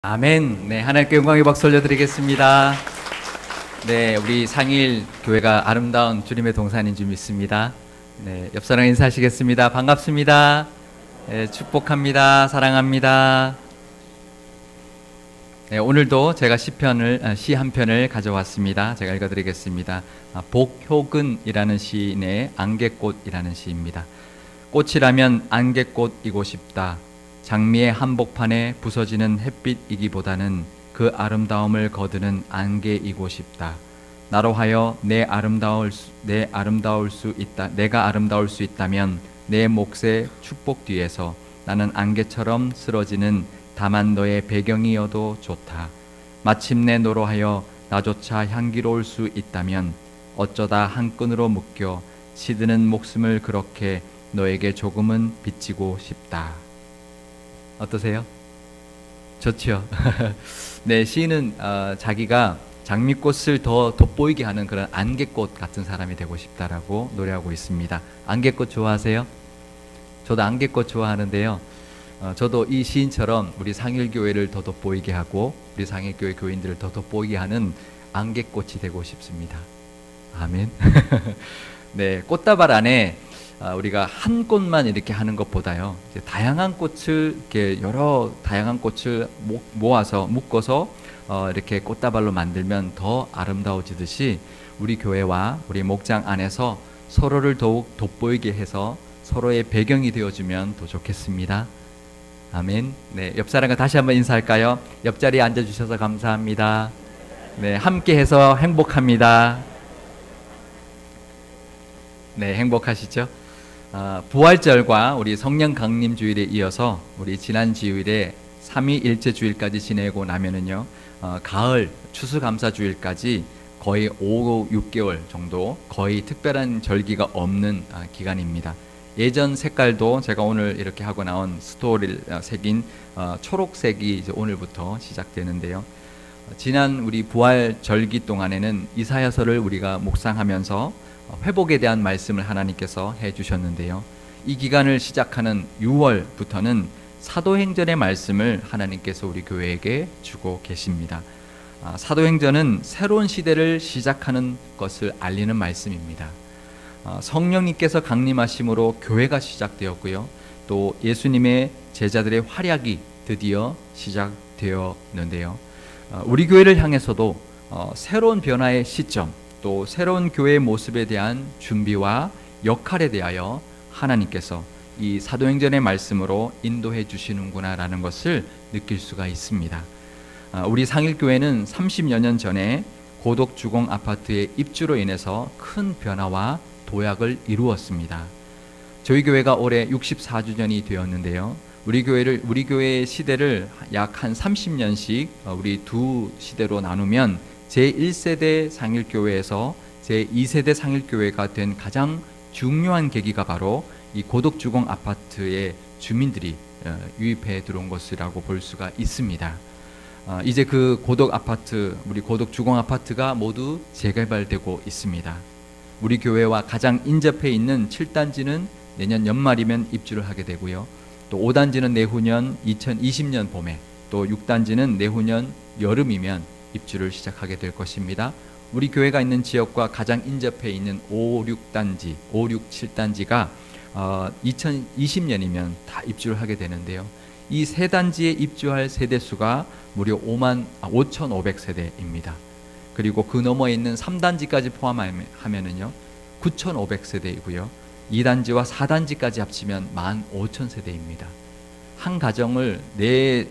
아멘. 네, 하나님께 영광의 박수 올려드리겠습니다. 네, 우리 상일 교회가 아름다운 주님의 동산인 줄 믿습니다. 네, 옆 사람 인사하시겠습니다. 반갑습니다. 네, 축복합니다. 사랑합니다. 네, 오늘도 제가 시 한 편을 가져왔습니다. 제가 읽어드리겠습니다. 복효근이라는 시인의 안개꽃이라는 시입니다. 꽃이라면 안개꽃이고 싶다. 장미의 한복판에 부서지는 햇빛이기보다는 그 아름다움을 거두는 안개이고 싶다. 나로 하여 내가 아름다울 수 있다면 내 몫의 축복 뒤에서 나는 안개처럼 쓰러지는 다만 너의 배경이어도 좋다. 마침내 너로 하여 나조차 향기로울 수 있다면 어쩌다 한 끈으로 묶여 시드는 목숨을 그렇게 너에게 조금은 비치고 싶다. 어떠세요? 좋죠. 네, 시인은 자기가 장미꽃을 더 돋보이게 하는 그런 안개꽃 같은 사람이 되고 싶다라고 노래하고 있습니다. 안개꽃 좋아하세요? 저도 안개꽃 좋아하는데요. 저도 이 시인처럼 우리 상일교회를 더 돋보이게 하고 우리 상일교회 교인들을 더 돋보이게 하는 안개꽃이 되고 싶습니다. 아멘. 네, 꽃다발 안에 우리가 한 꽃만 이렇게 하는 것보다요, 다양한 꽃을 이렇게 여러 다양한 꽃을 모아서 묶어서 이렇게 꽃다발로 만들면 더 아름다워지듯이 우리 교회와 우리 목장 안에서 서로를 더욱 돋보이게 해서 서로의 배경이 되어주면 더 좋겠습니다. 아멘. 네, 옆 사람과 다시 한번 인사할까요? 옆자리에 앉아주셔서 감사합니다. 네, 함께해서 행복합니다. 네, 행복하시죠? 부활절과 우리 성령 강림 주일에 이어서 우리 지난 주일에 삼위일체 주일까지 지내고 나면은요, 가을 추수감사 주일까지 거의 5, 6개월 정도 거의 특별한 절기가 없는 기간입니다. 예전 색깔도 제가 오늘 이렇게 하고 나온 스토리를 새긴 초록색이 이제 오늘부터 시작되는데요. 지난 우리 부활 절기 동안에는 이사야서를 우리가 묵상하면서 회복에 대한 말씀을 하나님께서 해주셨는데요. 이 기간을 시작하는 6월부터는 사도행전의 말씀을 하나님께서 우리 교회에게 주고 계십니다. 사도행전은 새로운 시대를 시작하는 것을 알리는 말씀입니다. 성령님께서 강림하심으로 교회가 시작되었고요. 또 예수님의 제자들의 활약이 드디어 시작되었는데요. 우리 교회를 향해서도 새로운 변화의 시점, 또 새로운 교회의 모습에 대한 준비와 역할에 대하여 하나님께서 이 사도행전의 말씀으로 인도해 주시는구나라는 것을 느낄 수가 있습니다. 우리 상일교회는 30여 년 전에 고독 주공 아파트의 입주로 인해서 큰 변화와 도약을 이루었습니다. 저희 교회가 올해 64주년이 되었는데요. 우리 교회의 시대를 약 한 30년씩 우리 두 시대로 나누면 제1세대 상일교회에서 제2세대 상일교회가 된 가장 중요한 계기가 바로 이 고독주공 아파트의 주민들이 유입해 들어온 것이라고 볼 수가 있습니다. 이제 그 고독 아파트, 우리 고독주공 아파트가 모두 재개발되고 있습니다. 우리 교회와 가장 인접해 있는 7단지는 내년 연말이면 입주를 하게 되고요. 또 5단지는 내후년 2020년 봄에, 또 6단지는 내후년 여름이면 입주를 시작하게 될 것입니다. 우리 교회가 있는 지역과 가장 인접해 있는 5, 6단지, 5, 6, 7단지가 2020년이면 다 입주를 하게 되는데요. 이 세 단지에 입주할 세대수가 무려 55,500세대입니다. 그리고 그 너머에 있는 3단지까지 포함하면은요 9,500세대이고요. 2단지와 4단지까지 합치면 15,000세대입니다. 한 가정을 네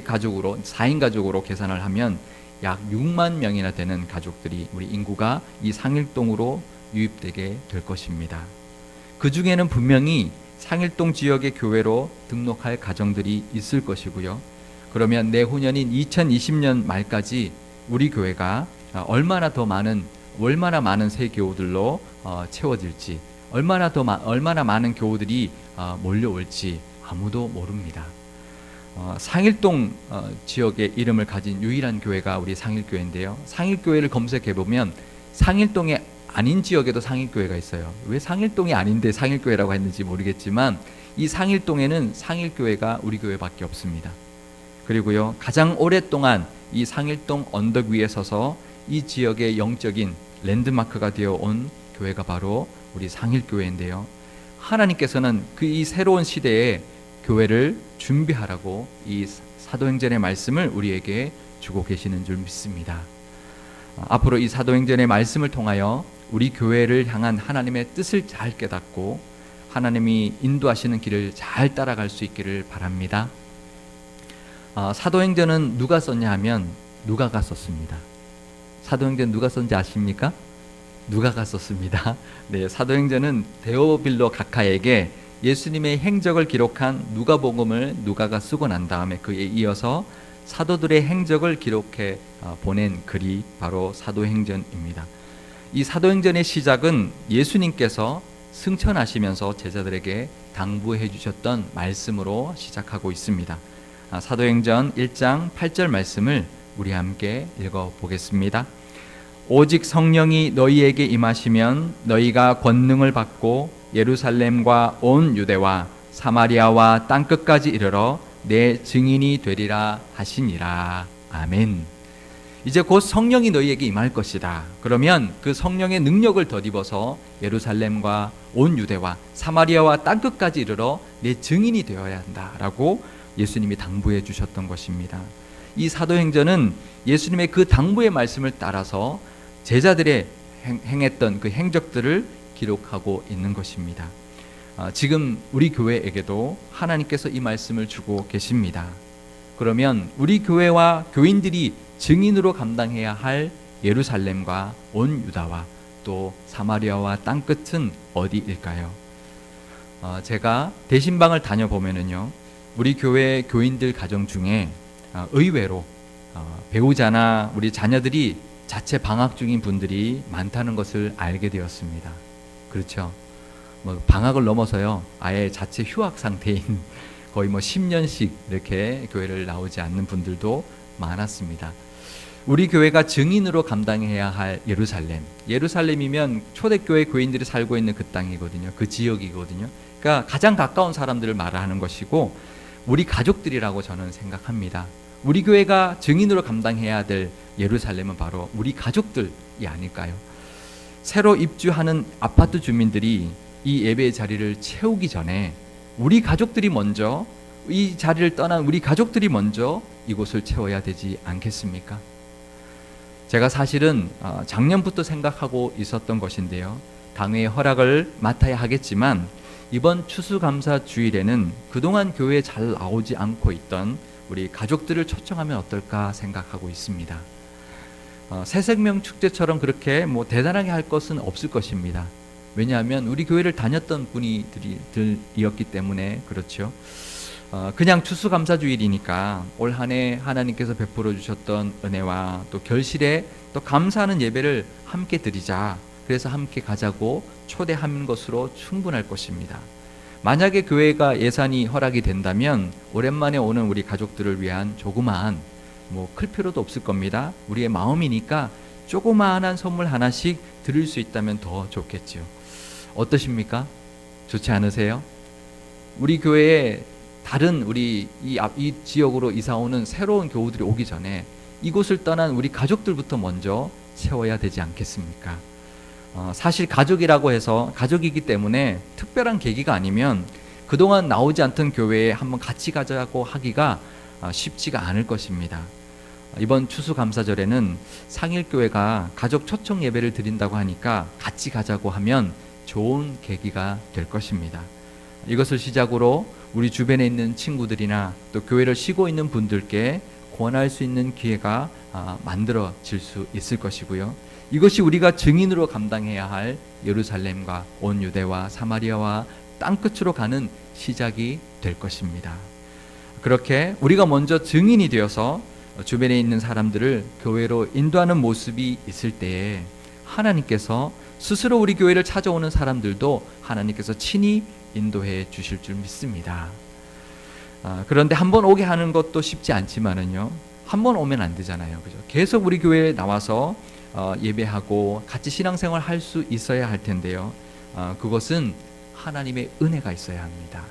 가족으로 4인 가족으로 계산을 하면 약 6만 명이나 되는 가족들이 우리 인구가 이 상일동으로 유입되게 될 것입니다. 그 중에는 분명히 상일동 지역의 교회로 등록할 가정들이 있을 것이고요. 그러면 내후년인 2020년 말까지 우리 교회가 얼마나 많은 새 교우들로 채워질지, 얼마나 많은 교우들이 몰려올지 아무도 모릅니다. 상일동 지역의 이름을 가진 유일한 교회가 우리 상일교회인데요. 상일교회를 검색해보면 상일동에 아닌 지역에도 상일교회가 있어요. 왜 상일동이 아닌데 상일교회라고 했는지 모르겠지만 이 상일동에는 상일교회가 우리 교회밖에 없습니다. 그리고요, 가장 오랫동안 이 상일동 언덕 위에 서서 이 지역의 영적인 랜드마크가 되어 온 교회가 바로 우리 상일교회인데요. 하나님께서는 이 새로운 시대에 교회를 준비하라고 이 사도행전의 말씀을 우리에게 주고 계시는 줄 믿습니다. 앞으로 이 사도행전의 말씀을 통하여 우리 교회를 향한 하나님의 뜻을 잘 깨닫고 하나님이 인도하시는 길을 잘 따라갈 수 있기를 바랍니다. 사도행전은 누가 썼냐 하면 누가가 썼습니다. 사도행전 누가 썼는지 아십니까? 누가가 썼습니다. 네, 사도행전은 데오빌로 각하에게 예수님의 행적을 기록한 누가복음을 누가가 쓰고 난 다음에 그에 이어서 사도들의 행적을 기록해 보낸 글이 바로 사도행전입니다. 이 사도행전의 시작은 예수님께서 승천하시면서 제자들에게 당부해 주셨던 말씀으로 시작하고 있습니다. 사도행전 1장 8절 말씀을 우리 함께 읽어보겠습니다. 오직 성령이 너희에게 임하시면 너희가 권능을 받고 예루살렘과 온 유대와 사마리아와 땅끝까지 이르러 내 증인이 되리라 하시니라. 아멘. 이제 곧 성령이 너희에게 임할 것이다. 그러면 그 성령의 능력을 덧입어서 예루살렘과 온 유대와 사마리아와 땅끝까지 이르러 내 증인이 되어야 한다라고 예수님이 당부해 주셨던 것입니다. 이 사도행전은 예수님의 그 당부의 말씀을 따라서 제자들의 행했던 그 행적들을 기록하고 있는 것입니다. 지금 우리 교회에게도 하나님께서 이 말씀을 주고 계십니다. 그러면 우리 교회와 교인들이 증인으로 감당해야 할 예루살렘과 온 유다와 또 사마리아와 땅끝은 어디일까요? 제가 대신방을 다녀보면은요, 우리 교회 교인들 가정 중에 의외로 배우자나 우리 자녀들이 자체 방학 중인 분들이 많다는 것을 알게 되었습니다. 그렇죠? 방학을 넘어서요, 아예 자체 휴학 상태인 거의 10년씩 이렇게 교회를 나오지 않는 분들도 많았습니다. 우리 교회가 증인으로 감당해야 할 예루살렘이면 초대교회 교인들이 살고 있는 그 땅이거든요. 그 지역이거든요. 그러니까 가장 가까운 사람들을 말하는 것이고 우리 가족들이라고 저는 생각합니다. 우리 교회가 증인으로 감당해야 될 예루살렘은 바로 우리 가족들이 아닐까요? 새로 입주하는 아파트 주민들이 이 예배의 자리를 채우기 전에 우리 가족들이 먼저, 이 자리를 떠난 우리 가족들이 먼저 이곳을 채워야 되지 않겠습니까? 제가 사실은 작년부터 생각하고 있었던 것인데요, 당회의 허락을 맡아야 하겠지만 이번 추수감사 주일에는 그동안 교회에 잘 나오지 않고 있던 우리 가족들을 초청하면 어떨까 생각하고 있습니다. 새생명 축제처럼 그렇게 대단하게 할 것은 없을 것입니다. 왜냐하면 우리 교회를 다녔던 분들이었기 때문에 그렇죠. 그냥 추수감사주일이니까 올 한 해 하나님께서 베풀어 주셨던 은혜와 또 결실에 또 감사하는 예배를 함께 드리자, 그래서 함께 가자고 초대한 것으로 충분할 것입니다. 만약에 교회가 예산이 허락이 된다면 오랜만에 오는 우리 가족들을 위한 조그마한, 클 필요도 없을 겁니다. 우리의 마음이니까 조그마한 선물 하나씩 드릴 수 있다면 더 좋겠죠. 어떠십니까? 좋지 않으세요? 우리 교회에 다른 우리 이 지역으로 이사 오는 새로운 교우들이 오기 전에 이곳을 떠난 우리 가족들부터 먼저 채워야 되지 않겠습니까? 사실 가족이라고 해서 가족이기 때문에 특별한 계기가 아니면 그동안 나오지 않던 교회에 한번 같이 가자고 하기가 쉽지가 않을 것입니다. 이번 추수감사절에는 상일교회가 가족 초청 예배를 드린다고 하니까 같이 가자고 하면 좋은 계기가 될 것입니다. 이것을 시작으로 우리 주변에 있는 친구들이나 또 교회를 쉬고 있는 분들께 권할 수 있는 기회가 만들어질 수 있을 것이고요. 이것이 우리가 증인으로 감당해야 할 예루살렘과 온 유대와 사마리아와 땅끝으로 가는 시작이 될 것입니다. 그렇게 우리가 먼저 증인이 되어서 주변에 있는 사람들을 교회로 인도하는 모습이 있을 때에 하나님께서 스스로 우리 교회를 찾아오는 사람들도 하나님께서 친히 인도해 주실 줄 믿습니다. 그런데 한번 오게 하는 것도 쉽지 않지만은요, 한번 오면 안 되잖아요. 그죠? 계속 우리 교회에 나와서 예배하고 같이 신앙생활 할 수 있어야 할 텐데요. 그것은 하나님의 은혜가 있어야 합니다.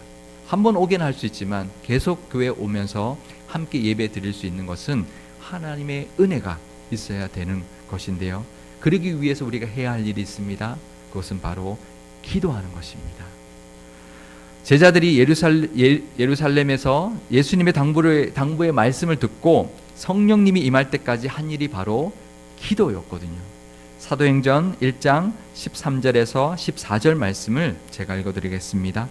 한번 오긴 할 수 있지만 계속 교회에 오면서 함께 예배 드릴 수 있는 것은 하나님의 은혜가 있어야 되는 것인데요. 그러기 위해서 우리가 해야 할 일이 있습니다. 그것은 바로 기도하는 것입니다. 제자들이 예루살렘에서 예수님의 당부의 말씀을 듣고 성령님이 임할 때까지 한 일이 바로 기도였거든요. 사도행전 1장 13절에서 14절 말씀을 제가 읽어드리겠습니다.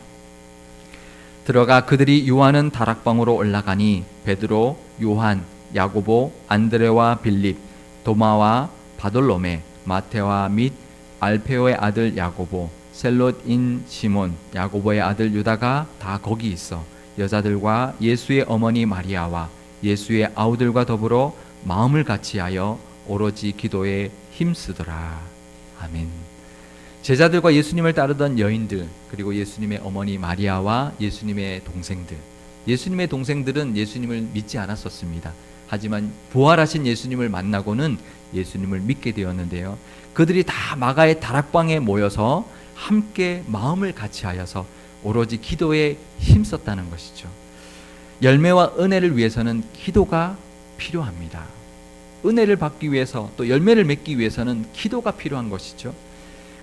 들어가 그들이 유하는 다락방으로 올라가니 베드로, 요한, 야고보, 안드레와 빌립, 도마와 바돌로메, 마테와 및 알페오의 아들 야고보, 셀롯인 시몬, 야고보의 아들 유다가 다 거기 있어 여자들과 예수의 어머니 마리아와 예수의 아우들과 더불어 마음을 같이하여 오로지 기도에 힘쓰더라. 아멘. 제자들과 예수님을 따르던 여인들, 그리고 예수님의 어머니 마리아와 예수님의 동생들. 예수님의 동생들은 예수님을 믿지 않았었습니다. 하지만 부활하신 예수님을 만나고는 예수님을 믿게 되었는데요. 그들이 다 마가의 다락방에 모여서 함께 마음을 같이하여서 오로지 기도에 힘썼다는 것이죠. 열매와 은혜를 위해서는 기도가 필요합니다. 은혜를 받기 위해서 또 열매를 맺기 위해서는 기도가 필요한 것이죠.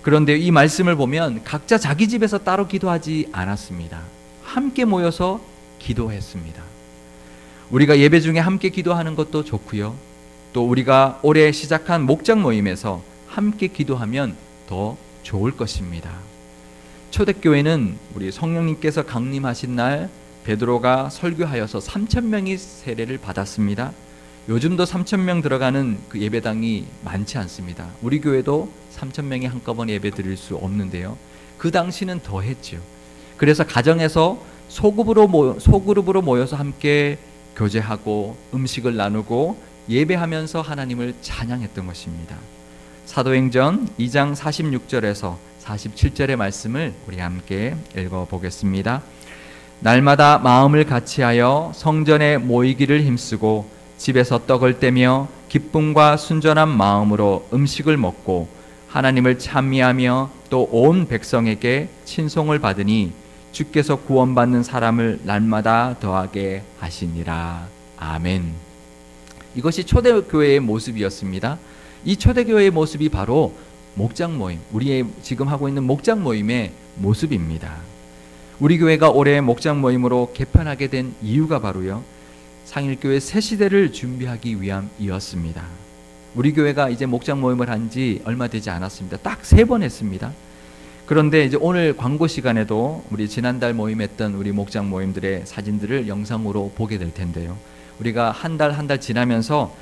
그런데 이 말씀을 보면 각자 자기 집에서 따로 기도하지 않았습니다. 함께 모여서 기도했습니다. 우리가 예배 중에 함께 기도하는 것도 좋고요. 또 우리가 올해 시작한 목장 모임에서 함께 기도하면 더 좋을 것입니다. 초대교회는 우리 성령님께서 강림하신 날 베드로가 설교하여서 3,000명이 세례를 받았습니다. 요즘도 3,000명 들어가는 그 예배당이 많지 않습니다. 우리 교회도 3,000명이 한꺼번에 예배 드릴 수 없는데요. 그 당시는 더 했죠. 그래서 가정에서 소그룹으로 모여서 함께 교제하고 음식을 나누고 예배하면서 하나님을 찬양했던 것입니다. 사도행전 2장 46절에서 47절의 말씀을 우리 함께 읽어보겠습니다. 날마다 마음을 같이하여 성전에 모이기를 힘쓰고 집에서 떡을 떼며 기쁨과 순전한 마음으로 음식을 먹고 하나님을 찬미하며 또 온 백성에게 친송을 받으니 주께서 구원받는 사람을 날마다 더하게 하시니라. 아멘. 이것이 초대교회의 모습이었습니다. 이 초대교회의 모습이 바로 목장 모임, 우리의 지금 하고 있는 목장 모임의 모습입니다. 우리 교회가 올해 목장 모임으로 개편하게 된 이유가 바로요, 상일교회 새 시대를 준비하기 위함이었습니다. 우리 교회가 이제 목장 모임을 한 지 얼마 되지 않았습니다. 딱 3번 했습니다. 그런데 이제 오늘 광고 시간에도 우리 지난달 모임했던 우리 목장 모임들의 사진들을 영상으로 보게 될 텐데요. 우리가 한 달 지나면서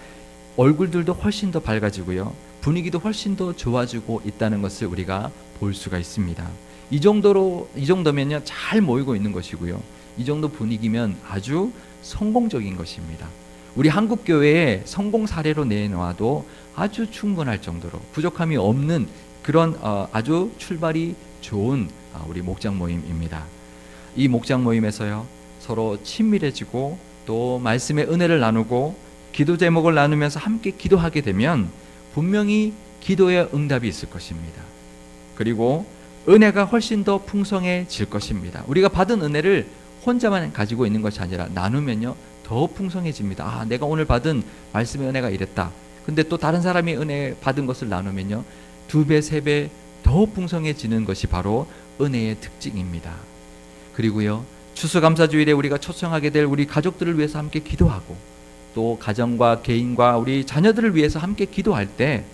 얼굴들도 훨씬 더 밝아지고요. 분위기도 훨씬 더 좋아지고 있다는 것을 우리가 볼 수가 있습니다. 이 정도면요, 잘 모이고 있는 것이고요. 이 정도 분위기면 아주 성공적인 것입니다. 우리 한국교회의 성공 사례로 내놓아도 아주 충분할 정도로 부족함이 없는 그런 아주 출발이 좋은 우리 목장 모임입니다. 이 목장 모임에서요, 서로 친밀해지고 또 말씀의 은혜를 나누고 기도 제목을 나누면서 함께 기도하게 되면 분명히 기도의 응답이 있을 것입니다. 그리고 은혜가 훨씬 더 풍성해질 것입니다. 우리가 받은 은혜를 혼자만 가지고 있는 것이 아니라 나누면요, 더 풍성해집니다. 아, 내가 오늘 받은 말씀의 은혜가 이랬다. 근데 또 다른 사람이 은혜 받은 것을 나누면요, 2배, 3배 더 풍성해지는 것이 바로 은혜의 특징입니다. 그리고요, 추수감사주일에 우리가 초청하게 될 우리 가족들을 위해서 함께 기도하고 또 가정과 개인과 우리 자녀들을 위해서 함께 기도할 때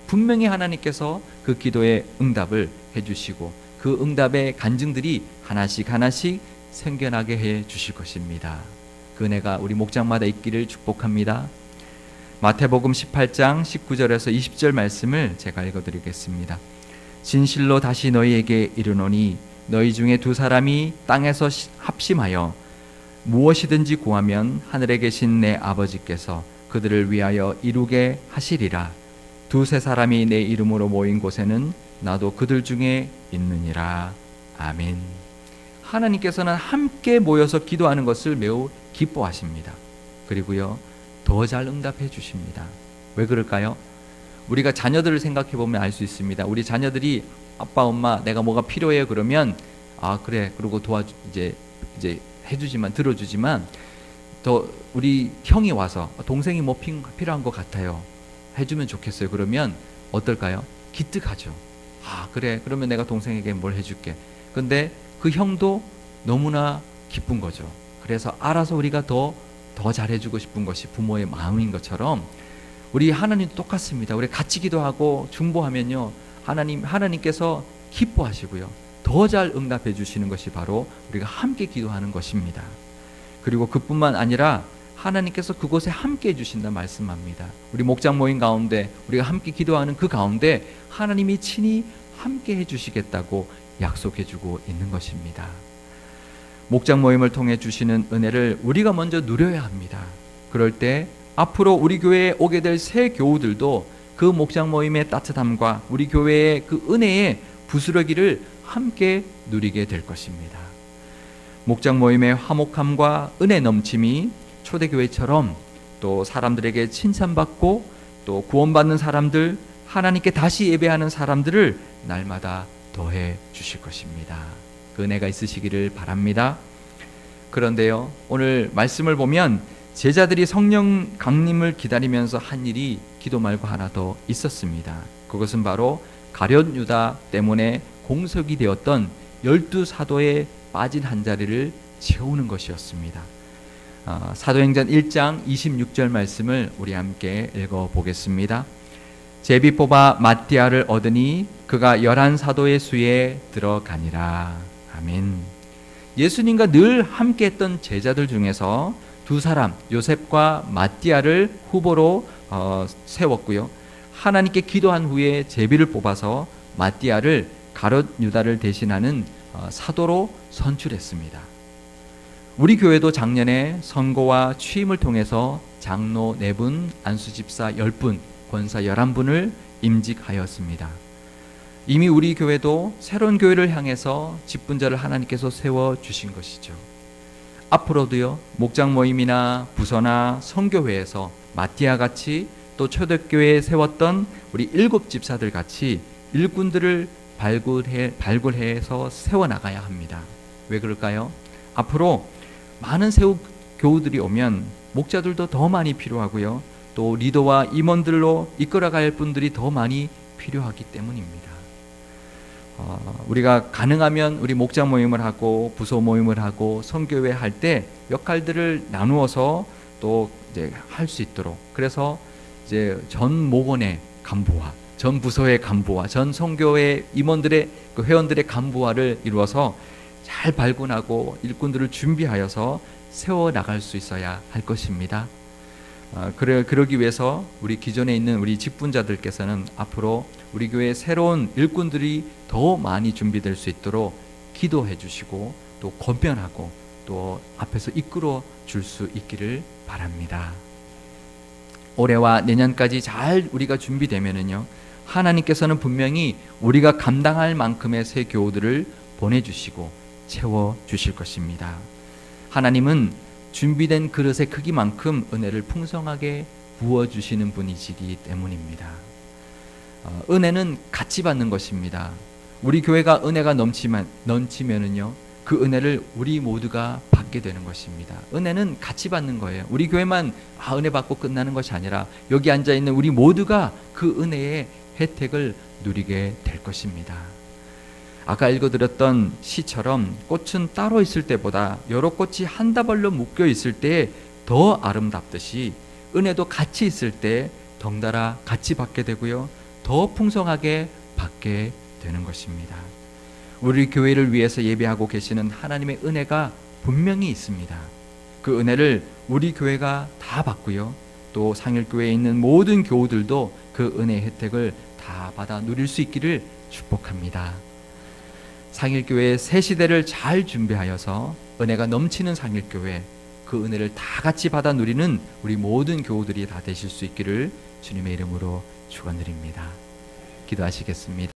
분명히 하나님께서 그 기도의 응답을 해주시고 그 응답의 간증들이 하나씩 생겨나게 해 주실 것입니다. 그 은혜가 우리 목장마다 있기를 축복합니다. 마태복음 18장 19절에서 20절 말씀을 제가 읽어드리겠습니다. 진실로 다시 너희에게 이르노니 너희 중에 2사람이 땅에서 합심하여 무엇이든지 구하면 하늘에 계신 내 아버지께서 그들을 위하여 이루게 하시리라. 2-3사람이 내 이름으로 모인 곳에는 나도 그들 중에 있느니라. 아멘. 하나님께서는 함께 모여서 기도하는 것을 매우 기뻐하십니다. 그리고요, 더 잘 응답해 주십니다. 왜 그럴까요? 우리가 자녀들을 생각해 보면 알 수 있습니다. 우리 자녀들이 아빠, 엄마, 내가 뭐가 필요해요 그러면 아 그래, 그러고 이제 해주지만 들어주지만 또 우리 형이 와서 동생이 뭐 필요한 것 같아요. 해주면 좋겠어요. 그러면 어떨까요? 기특하죠. 아, 그래. 그러면 내가 동생에게 뭘 해줄게. 근데 그 형도 너무나 기쁜 거죠. 그래서 알아서 우리가 더 잘해주고 싶은 것이 부모의 마음인 것처럼 우리 하나님 똑같습니다. 우리 같이 기도하고 중보하면요, 하나님께서 기뻐하시고요, 더 잘 응답해 주시는 것이 바로 우리가 함께 기도하는 것입니다. 그리고 그뿐만 아니라 하나님께서 그곳에 함께 해주신다 말씀합니다. 우리 목장 모임 가운데 우리가 함께 기도하는 그 가운데 하나님이 친히 함께 해주시겠다고 약속해주고 있는 것입니다. 목장 모임을 통해 주시는 은혜를 우리가 먼저 누려야 합니다. 그럴 때 앞으로 우리 교회에 오게 될 새 교우들도 그 목장 모임의 따뜻함과 우리 교회의 그 은혜의 부스러기를 함께 누리게 될 것입니다. 목장 모임의 화목함과 은혜 넘침이 초대교회처럼 또 사람들에게 칭찬받고 또 구원받는 사람들, 하나님께 다시 예배하는 사람들을 날마다 더해 주실 것입니다. 그 은혜가 있으시기를 바랍니다. 그런데요, 오늘 말씀을 보면 제자들이 성령 강림을 기다리면서 한 일이 기도 말고 하나 더 있었습니다. 그것은 바로 가룟 유다 때문에 공석이 되었던 12사도에 빠진 한 자리를 채우는 것이었습니다. 사도행전 1장 26절 말씀을 우리 함께 읽어보겠습니다. 제비 뽑아 마띠아를 얻으니 그가 11사도의 수에 들어가니라. 아멘. 예수님과 늘 함께했던 제자들 중에서 두 사람, 요셉과 마띠아를 후보로 세웠고요, 하나님께 기도한 후에 제비를 뽑아서 마띠아를 가룟 유다를 대신하는 사도로 선출했습니다. 우리 교회도 작년에 선거와 취임을 통해서 장로 4분, 안수집사 10분, 권사 11분을 임직하였습니다. 이미 우리 교회도 새로운 교회를 향해서 직분자를 하나님께서 세워주신 것이죠. 앞으로도요, 목장 모임이나 부서나 선교회에서 마띠아 같이 또 초대교회에 세웠던 우리 7 집사들 같이 일꾼들을 발굴해서 세워나가야 합니다. 왜 그럴까요? 앞으로 많은 교우들이 오면 목자들도 더 많이 필요하고요, 또 리더와 임원들로 이끌어갈 분들이 더 많이 필요하기 때문입니다. 우리가 가능하면 우리 목장 모임을 하고 부서 모임을 하고 선교회 할 때 역할들을 나누어서 또 이제 할 수 있도록, 그래서 이제 전 목원의 간부와 전 부서의 간부와 전 선교회 임원들의 그 회원들의 간부화를 이루어서 잘 발굴하고 일꾼들을 준비하여서 세워 나갈 수 있어야 할 것입니다. 그러기 위해서 우리 기존에 있는 우리 직분자들께서는 앞으로 우리 교회에 새로운 일꾼들이 더 많이 준비될 수 있도록 기도해 주시고 또 권면하고 또 앞에서 이끌어 줄 수 있기를 바랍니다. 올해와 내년까지 잘 우리가 준비되면은요, 하나님께서는 분명히 우리가 감당할 만큼의 새 교우들을 보내주시고 채워주실 것입니다. 하나님은 준비된 그릇의 크기만큼 은혜를 풍성하게 부어주시는 분이시기 때문입니다. 은혜는 같이 받는 것입니다. 우리 교회가 은혜가 넘치면은요, 그 은혜를 우리 모두가 받게 되는 것입니다. 은혜는 같이 받는 거예요. 우리 교회만 은혜 받고 끝나는 것이 아니라 여기 앉아있는 우리 모두가 그 은혜의 혜택을 누리게 될 것입니다. 아까 읽어드렸던 시처럼 꽃은 따로 있을 때보다 여러 꽃이 한 다발로 묶여 있을 때 더 아름답듯이 은혜도 같이 있을 때 덩달아 같이 받게 되고요, 더 풍성하게 받게 되는 것입니다. 우리 교회를 위해서 예배하고 계시는 하나님의 은혜가 분명히 있습니다. 그 은혜를 우리 교회가 다 받고요, 또 상일교회에 있는 모든 교우들도 그 은혜의 혜택을 다 받아 누릴 수 있기를 축복합니다. 상일교회의 새 시대를 잘 준비하여서 은혜가 넘치는 상일교회, 그 은혜를 다 같이 받아 누리는 우리 모든 교우들이 다 되실 수 있기를 주님의 이름으로 축원드립니다. 기도하시겠습니다.